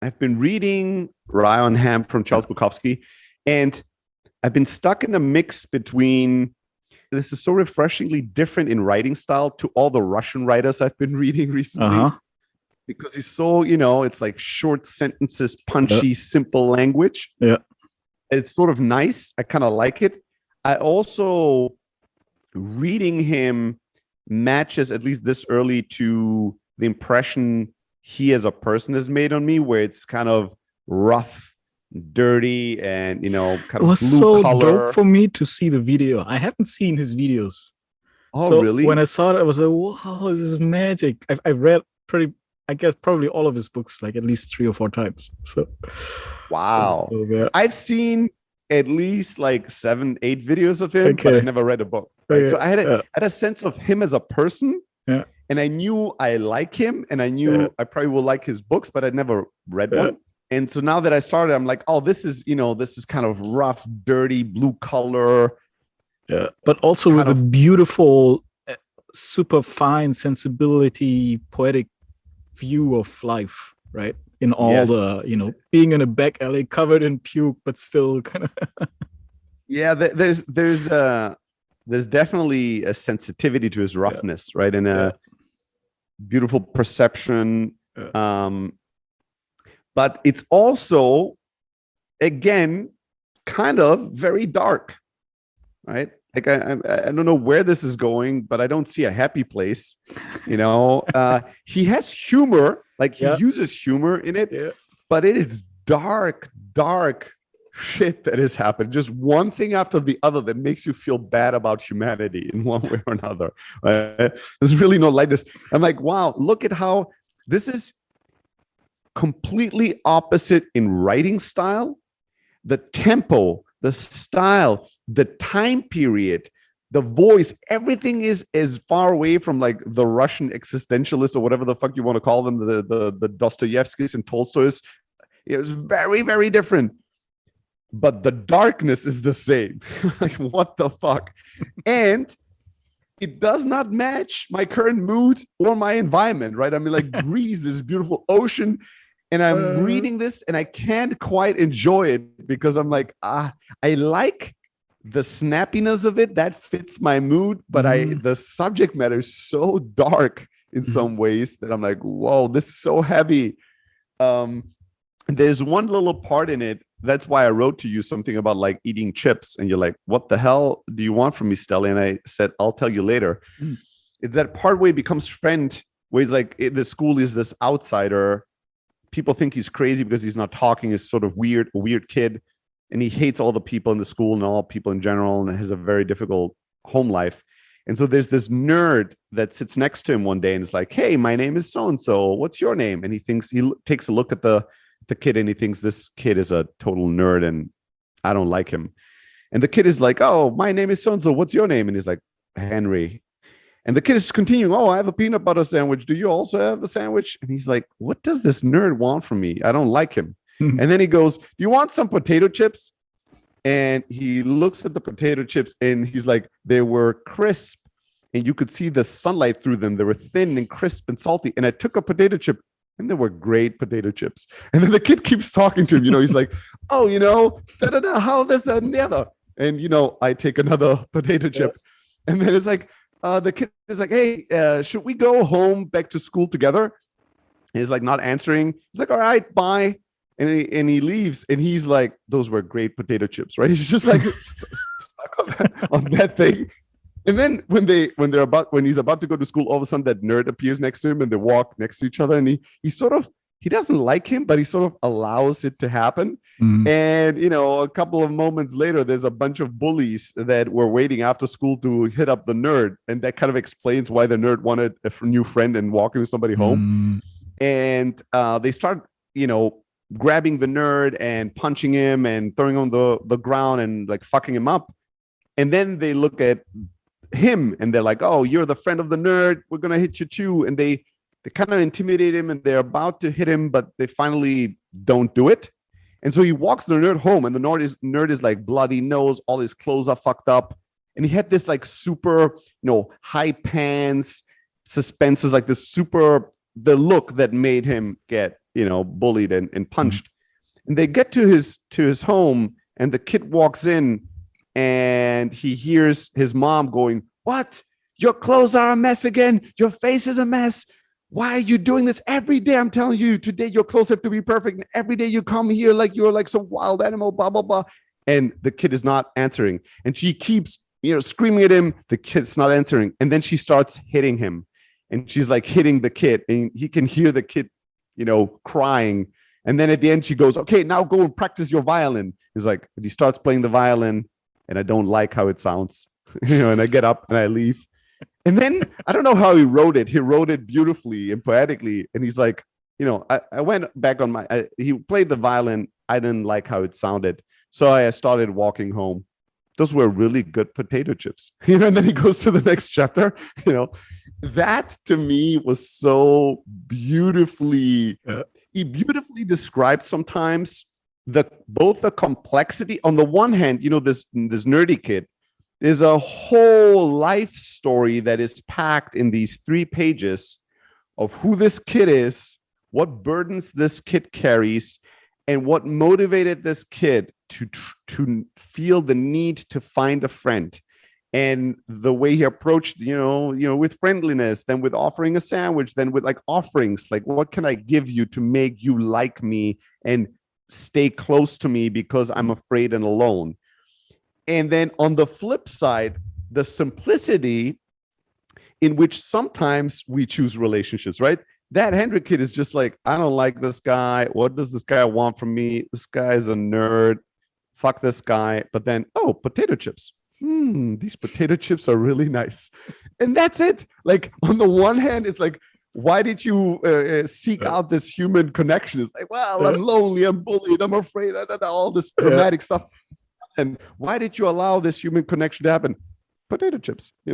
I've been reading Ryan Ham from Charles Bukowski, and I've been stuck in a mix between this is so refreshingly different in writing style to all the Russian writers I've been reading recently Uh-huh. because he's so, it's like short sentences, Yeah. punchy, simple language. Yeah. It's sort of nice. I kind of like it. I also reading him matches at least this early to the impression he as a person has made on me, where it's kind of rough, dirty, and It kind of was blue so dope color. for me to see the video. I haven't seen his videos. Oh, So when really? I saw it, I was like, wow, this is magic. I read I guess probably all of his books, like at least 3 or 4 times. So, Wow. yeah. I've seen at least like 7, 8 videos of him, but I Okay. never read a book. Right. So Okay. I had Yeah. had a sense of him as a person, Yeah. and I knew I like him, and I Yeah. knew I probably will like his books, but I'd never read Yeah. one. And so now that I started, I'm like, oh, this is kind of rough, dirty, blue color, Yeah. But also kind with a of. beautiful, super fine sensibility, poetic view of life, right? In all Yes. the, being in a back alley covered in puke, but still kind of. Yeah, there's definitely a sensitivity to his Yeah. roughness, right? And Yeah. a beautiful perception. Yeah. Um, but it's also, again, kind of very dark, right? Like I don't know where this is going, but I don't see a happy place. He has humor, like he Yeah. uses humor in it, Yeah. but it is dark, dark shit that has happened. Just one thing after the other that makes you feel bad about humanity in one way or another. Right? There's really no lightness. I'm like, wow, look at how this is completely opposite in writing style, the tempo, the style, the time period, the voice, everything is as far away from like the Russian existentialist or whatever the fuck you want to call them, the Dostoevskis and Tolstoys. It was very, very different. But the darkness is the same. Like, what the fuck? And it does not match my current mood or my environment, right? I mean, like Greece, this beautiful ocean, and I'm Uh, reading this and I can't quite enjoy it because I'm like, I like the snappiness of it. That fits my mood, but mm, the subject matter is so dark in mm, some ways that I'm like, whoa, this is so heavy. Um, there's one little part in it. That's why I wrote to you something about like eating chips. And you're like, what the hell do you want from me, Stelly? And I said, I'll tell you later. mm, It's that part where he becomes friend, where he's like, the school is this outsider. People think he's crazy because he's not talking. He's sort of a weird kid. And he hates all the people in the school and all people in general and has a very difficult home life. And so there's this nerd that sits next to him one day and is like, hey, my name is so and so. What's your name? And he takes a look at the kid and he thinks this kid is a total nerd and I don't like him. And the kid is like, oh, my name is so and so. What's your name? And he's like, Henry. And the kid is continuing, oh, I have a peanut butter sandwich. Do you also have a sandwich? And he's like, what does this nerd want from me? I don't like him. mm, And then he goes, do you want some potato chips? And he looks at the potato chips and he's like, they were crisp and you could see the sunlight through them. They were thin and crisp and salty. And I took a potato chip and they were great potato chips. And then the kid keeps talking to him. He's like, oh, da da da, how this, that, and the other. And, I take another potato yeah. chip. And then it's like, the kid is like, hey, should we go home back to school together? And he's like, not answering. He's like, all right, bye. And he leaves. And he's like, those were great potato chips, right? He's just like stuck on that thing. And then when he's about to go to school, all of a sudden that nerd appears next to him and they walk next to each other. And he doesn't like him, but he sort of allows it to happen. Mm, And a couple of moments later, there's a bunch of bullies that were waiting after school to hit up the nerd, and that kind of explains why the nerd wanted a new friend and walking with somebody home. mm, And they start, grabbing the nerd and punching him and throwing him on the ground and like fucking him up. And then they look at him and they're like, oh, you're the friend of the nerd, we're gonna hit you too. And they kind of intimidate him and they're about to hit him, but they finally don't do it. And so he walks the nerd home and the nerd is like bloody nose, all his clothes are fucked up. And he had this like super, high pants, suspensors, like this super, the look that made him get bullied and punched. And they get to his home, and the kid walks in, and he hears his mom going, "What? Your clothes are a mess again. Your face is a mess. Why are you doing this every day? I'm telling you, today your clothes have to be perfect. And every day you come here like you're like some wild animal, blah, blah, blah." And the kid is not answering. And she keeps, screaming at him. The kid's not answering. And then she starts hitting him. And she's like hitting the kid. And he can hear the kid, crying. And then at the end, she goes, "Okay, now go and practice your violin." He's like, and he starts playing the violin. And I don't like how it sounds, and I get up and I leave. And then I don't know how he wrote it. He wrote it beautifully and poetically. And he's like, I went back on he played the violin. I didn't like how it sounded. So I started walking home. Those were really good potato chips. And then he goes to the next chapter. That to me was so beautifully, he beautifully described sometimes both the complexity. On the one hand, this nerdy kid, there's a whole life story that is packed in these 3 pages of who this kid is, what burdens this kid carries, and what motivated this kid to feel the need to find a friend. And the way he approached, with friendliness, then with offering a sandwich, then with like offerings, like, what can I give you to make you like me and stay close to me because I'm afraid and alone. And then on the flip side, the simplicity in which sometimes we choose relationships, right? That Hendrik kid is just like, I don't like this guy. What does this guy want from me? This guy's a nerd. Fuck this guy. But then, potato chips. These potato chips are really nice. And that's it. Like, on the one hand, it's like, why did you seek out this human connection? It's like, well, I'm lonely, I'm bullied, I'm afraid, all this dramatic stuff. And why did you allow this human connection to happen? Potato chips. He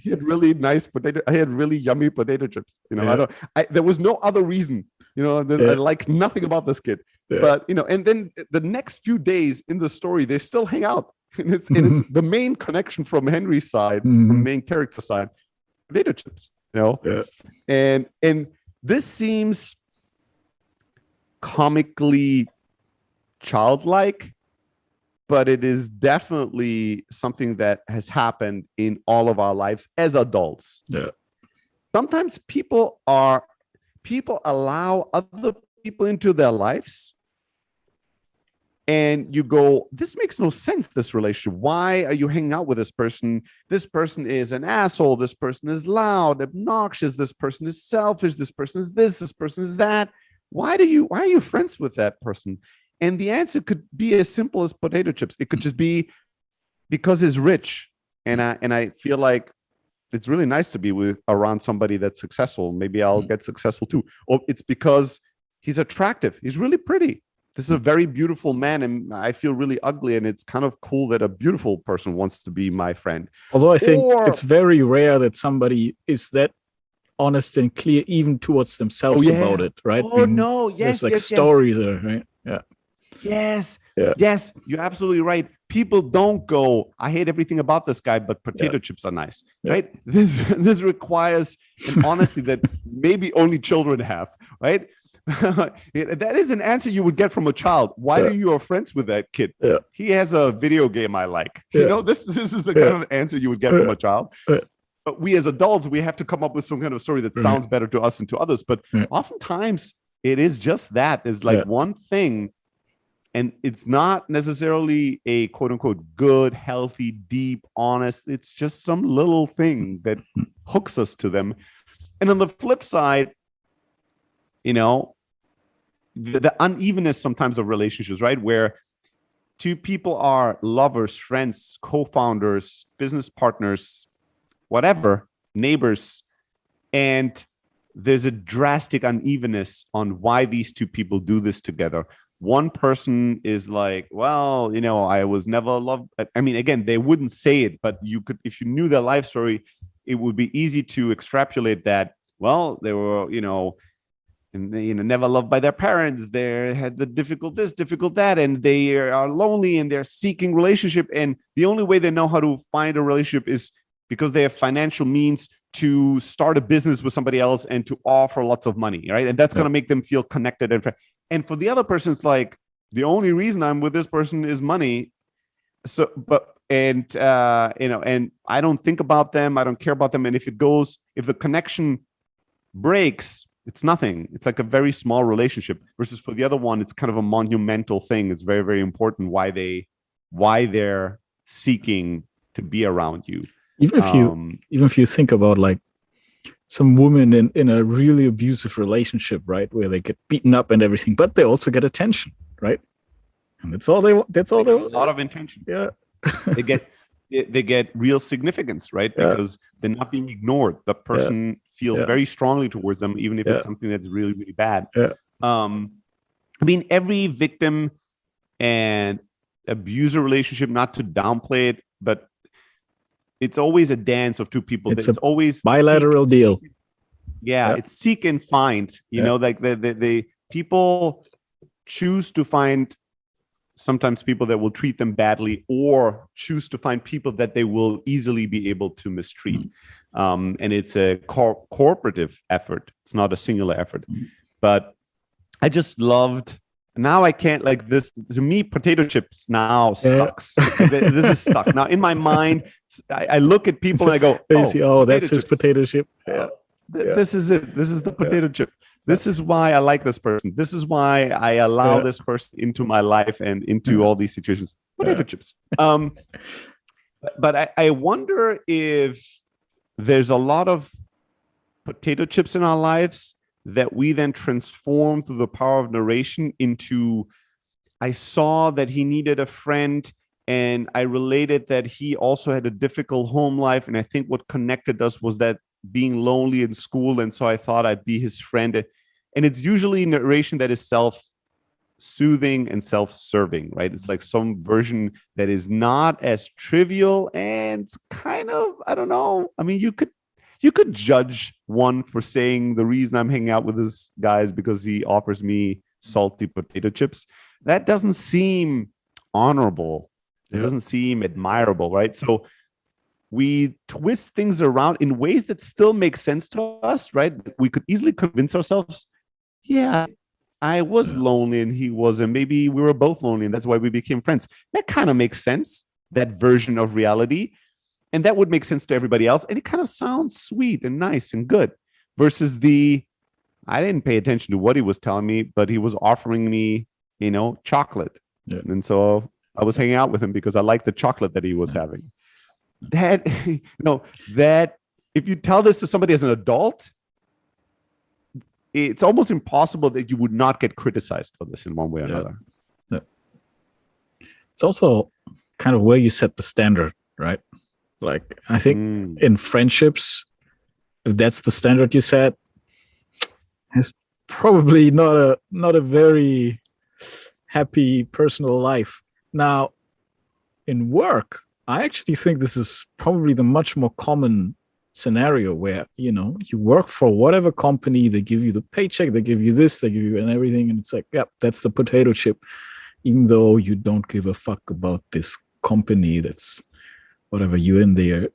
had really nice I had really yummy potato chips. There was no other reason. I like nothing about this kid. But and then the next few days in the story, they still hang out. And it's the main connection from Henry's side, from the main character side, potato chips. And this seems comically childlike, but it is definitely something that has happened in all of our lives as adults. Sometimes people allow other people into their lives, and you go, this makes no sense, this relationship. Why are you hanging out with this person? This person is an asshole. This person is loud, obnoxious. This person is selfish. This person is this person is that. Why are you friends with that person? And the answer could be as simple as potato chips. It could just be because he's rich. And I feel like it's really nice to be around somebody that's successful. Maybe I'll get successful too. Or it's because he's attractive. He's really pretty. This is a very beautiful man, and I feel really ugly, and it's kind of cool that a beautiful person wants to be my friend. Although I think it's very rare that somebody is that honest and clear even towards themselves about it, right? Yes, there's stories there, right? Yes, you're absolutely right. People don't go, I hate everything about this guy, but potato chips are nice, right? This requires an honesty that maybe only children have, right? That is an answer you would get from a child. Why are you friends with that kid? He has a video game I like. This is the kind of answer you would get from a child. But we as adults, we have to come up with some kind of story that sounds better to us and to others. But oftentimes it is just that. It's like one thing, and it's not necessarily a quote unquote good, healthy, deep, honest. It's just some little thing that hooks us to them. And on the flip side, the unevenness sometimes of relationships, right? Where two people are lovers, friends, co-founders, business partners, whatever, neighbors, and there's a drastic unevenness on why these two people do this together. One person is like, well, I was never loved. I mean, again, they wouldn't say it, but you could, if you knew their life story, it would be easy to extrapolate that. Well, they were, and they, never loved by their parents. They had the difficult this, difficult that, and they are lonely and they're seeking relationship. And the only way they know how to find a relationship is because they have financial means to start a business with somebody else and to offer lots of money, right? And that's going to make them feel connected. And for the other person, it's like, the only reason I'm with this person is money. So, and I don't think about them. I don't care about them. And if the connection breaks, it's nothing. It's like a very small relationship versus for the other one, it's kind of a monumental thing. It's very, very important why they're seeking to be around you. Even if you think about like some women in a really abusive relationship, right, where they get beaten up and everything, but they also get attention, right? And that's all they want. That's all they want. A lot of attention. Yeah. they get real significance, right? Because they're not being ignored. The person feels very strongly towards them, even if it's something that's really, really bad. Yeah. I mean, every victim and abuser relationship, not to downplay it, but it's always a dance of two people. It's always bilateral deal. It's seek and find. You know, like the people choose to find sometimes people that will treat them badly, or choose to find people that they will easily be able to mistreat. And it's a cooperative effort. It's not a singular effort. But I just loved. Now I can't, like, this to me, potato chips now sucks. This is stuck now in my mind. I look at people and I go, that's his potato chip. This is it. This is the potato chip. This is why I like this person. This is why I allow this person into my life and into all these situations. Potato chips. But I wonder if there's a lot of potato chips in our lives that we then transform through the power of narration into, I saw that he needed a friend and I related that he also had a difficult home life. And I think what connected us was that being lonely in school. And so I thought I'd be his friend. And it's usually narration that is self-soothing and self-serving, right? It's like some version that is not as trivial and kind of, I don't know. I mean, you could judge one for saying the reason I'm hanging out with this guy is because he offers me salty potato chips. That doesn't seem honorable. It doesn't seem admirable, right? So we twist things around in ways that still make sense to us, right? We could easily convince ourselves, I was lonely and he wasn't. Maybe we were both lonely and that's why we became friends. That kind of makes sense, that version of reality. And that would make sense to everybody else. And it kind of sounds sweet and nice and good versus I didn't pay attention to what he was telling me, but he was offering me, chocolate. Yeah. And so I was hanging out with him because I liked the chocolate that he was having. That if you tell this to somebody as an adult, it's almost impossible that you would not get criticized for this in one way or another. Yeah. It's also kind of where you set the standard, right? Like, I think in friendships, if that's the standard you set, it's probably not a very happy personal life. Now, in work, I actually think this is probably the much more common scenario where, you work for whatever company, they give you the paycheck, they give you this, they give you and everything. And it's like, that's the potato chip, even though you don't give a fuck about this company that's whatever you're in there,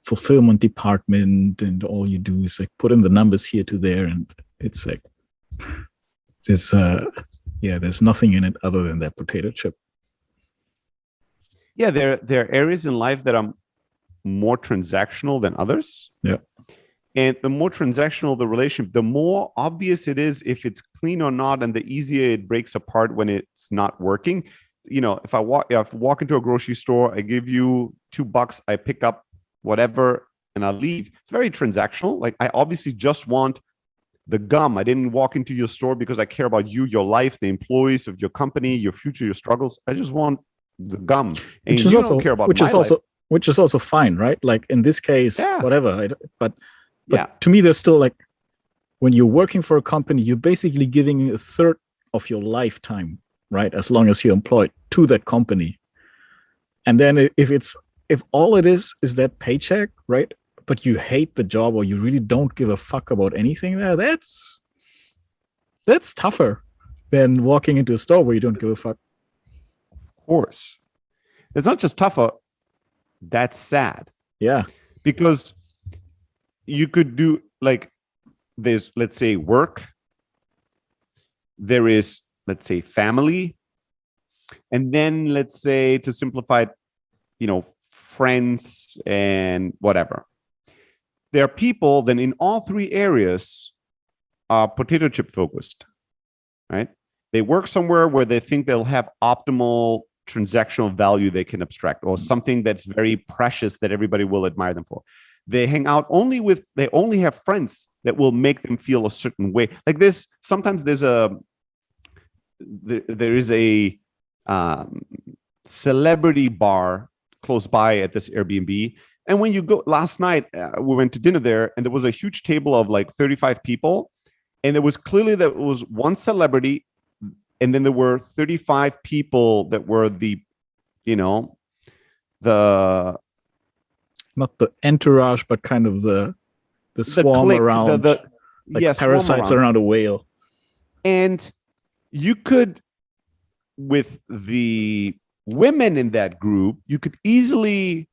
fulfillment department, and all you do is like put in the numbers here to there. And it's like, there's nothing in it other than that potato chip. Yeah, there are areas in life that are more transactional than others. Yeah. And the more transactional the relationship, the more obvious it is if it's clean or not, and the easier it breaks apart when it's not working. If I walk into a grocery store, I give you $2, I pick up whatever and I leave. It's very transactional. Like, I obviously just want the gum. I didn't walk into your store because I care about you, your life, the employees of your company, your future, your struggles. I just want the gum. And which is also, don't care about which is also fine, right? Like in this case, whatever. But to me, there's still like, when you're working for a company, you're basically giving a third of your lifetime, right? As long as you're employed to that company. And then if all it is that paycheck, right? But you hate the job, or you really don't give a fuck about anything there, that's tougher than walking into a store where you don't give a fuck. Of course. It's not just tougher, that's sad. Yeah. Because you could do like there's, let's say, work. There is, let's say, family. And then let's say, to simplify it, friends and whatever. There are people then in all three areas are potato chip focused, right? They work somewhere where they think they'll have optimal transactional value they can abstract, or something that's very precious that everybody will admire them for. They hang out they only have friends that will make them feel a certain way. Like this, sometimes there is a celebrity bar close by at this Airbnb. And when you go, last night, we went to dinner there, and there was a huge table of like 35 people. And there was clearly that it was one celebrity, and then there were 35 people that were the not the entourage, but kind of the swarm clique, around, like parasites around a whale. And you could, with the women in that group, you could easily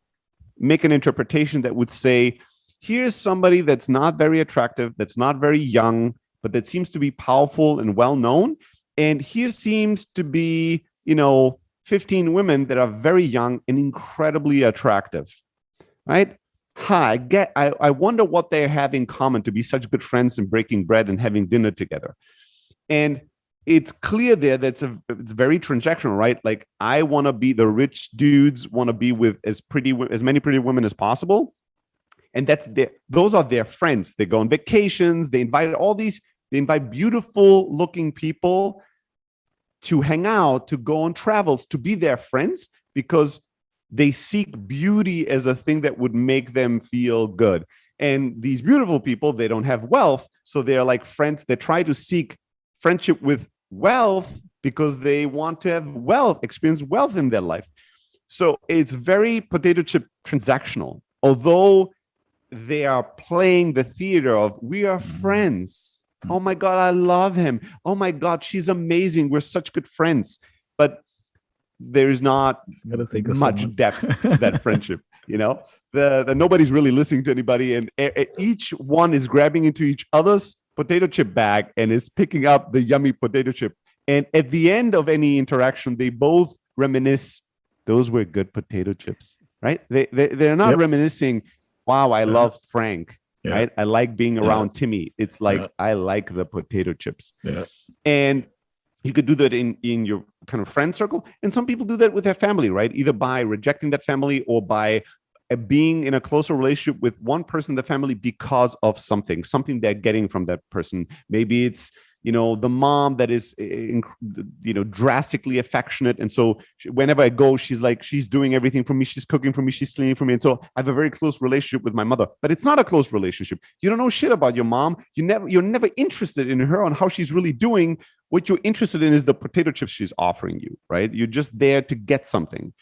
make an interpretation that would say, here's somebody that's not very attractive, that's not very young, but that seems to be powerful and well-known. And here seems to be, 15 women that are very young and incredibly attractive, right? I wonder what they have in common to be such good friends and breaking bread and having dinner together. And it's clear there that it's very transactional, right? Like, I want to be, the rich dudes want to be with as many pretty women as possible. And those are their friends. They go on vacations. They invite beautiful looking people to hang out, to go on travels, to be their friends, because they seek beauty as a thing that would make them feel good. And these beautiful people, they don't have wealth. So they're like friends. They try to seek friendship with wealth because they want to have wealth, experience wealth in their life. So it's very potato chip transactional, although they are playing the theater of, we are friends. Oh my God, I love him. Oh my God, she's amazing. We're such good friends. But there is not much depth to that friendship. Nobody's really listening to anybody, and each one is grabbing into each other's potato chip bag and is picking up the yummy potato chip. And at the end of any interaction, they both reminisce, those were good potato chips, right? They're not reminiscing, wow, I love Frank, right? I like being around Timmy. It's like, I like the potato chips. Yeah. And you could do that in your kind of friend circle. And some people do that with their family, right? Either by rejecting that family or by being in a closer relationship with one person in the family because of something they're getting from that person. Maybe it's, the mom that is, drastically affectionate. And so whenever I go, she's doing everything for me. She's cooking for me. She's cleaning for me. And so I have a very close relationship with my mother, but it's not a close relationship. You don't know shit about your mom. You're never interested in her on how she's really doing. What you're interested in is the potato chips she's offering you, right? You're just there to get something.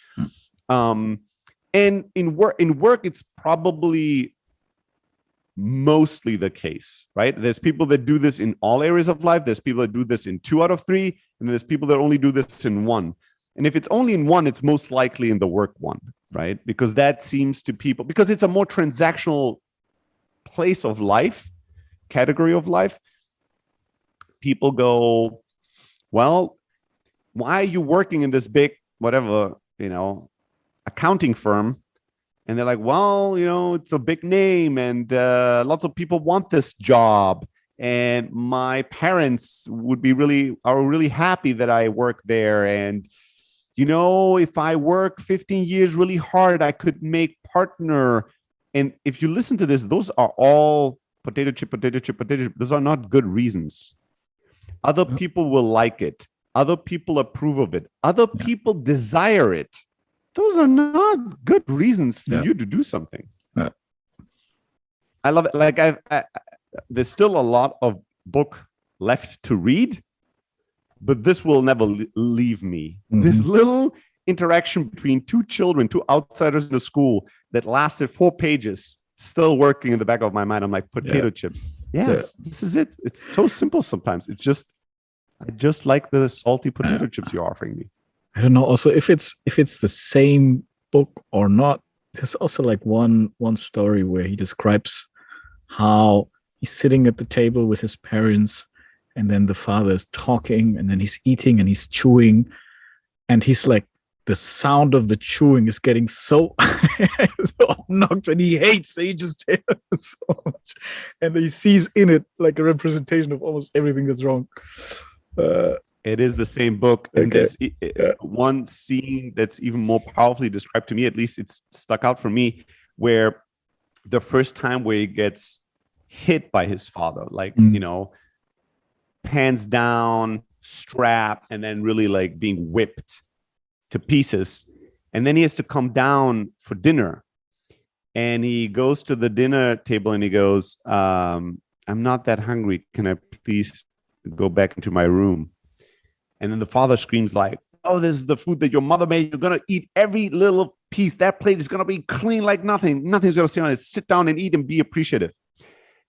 And in work, it's probably mostly the case, right? There's people that do this in all areas of life. There's people that do this in 2 out of 3, and there's people that only do this in 1. And if it's only in 1, it's most likely in the work one, right? Because that seems to people, because it's a more transactional place of life, category of life. People go, well, why are you working in this big, whatever, accounting firm? And they're like, well, it's a big name, and lots of people want this job. And my parents are really happy that I work there. And, if I work 15 years really hard, I could make partner. And if you listen to this, those are all potato chip. Those are not good reasons. Other people will like it. Other people approve of it. Other people desire it. Those are not good reasons for you to do something. Yeah. I love it. Like there's still a lot of book left to read, but this will never leave me. Mm-hmm. This little interaction between 2 children, 2 outsiders in the school that lasted 4 pages, still working in the back of my mind. I'm like, potato chips. Yeah, this is it. It's so simple sometimes. I just like the salty potato chips you're offering me. I don't know. Also, if it's the same book or not, there's also like one story where he describes how he's sitting at the table with his parents, and then the father is talking, and then he's eating and he's chewing, and he's like, the sound of the chewing is getting so, so obnoxious, and he hates it. He just hates it so much, and he sees in it like a representation of almost everything that's wrong. It is the same book, and Okay. there's one scene that's even more powerfully described to me. At least it's stuck out for me, where the first time where he gets hit by his father, like hands down, strap, and then really like being whipped to pieces. And then he has to come down for dinner. And he goes to the dinner table and he goes, I'm not that hungry. Can I please go back into my room? And then the father screams like, oh, this is the food that your mother made. You're going to eat every little piece. That plate is going to be clean like nothing. Nothing's going to stay on it. Sit down and eat and be appreciative.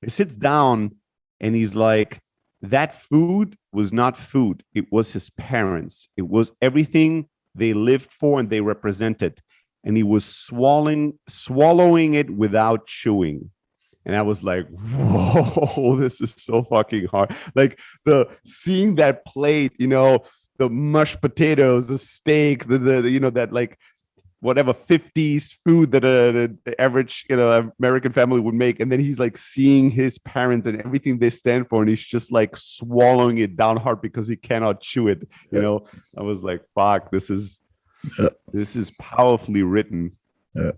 He sits down and he's like, that food was not food. It was his parents. It was everything they lived for and they represented. And he was swallowing it without chewing. And I was like, whoa, this is so fucking hard. Like seeing that plate, the mashed potatoes, the steak, the that like whatever 50s food that the average American family would make, and then he's like seeing his parents and everything they stand for, and he's just like swallowing it down hard because he cannot chew it. I was like, fuck, this is powerfully written. Yeah.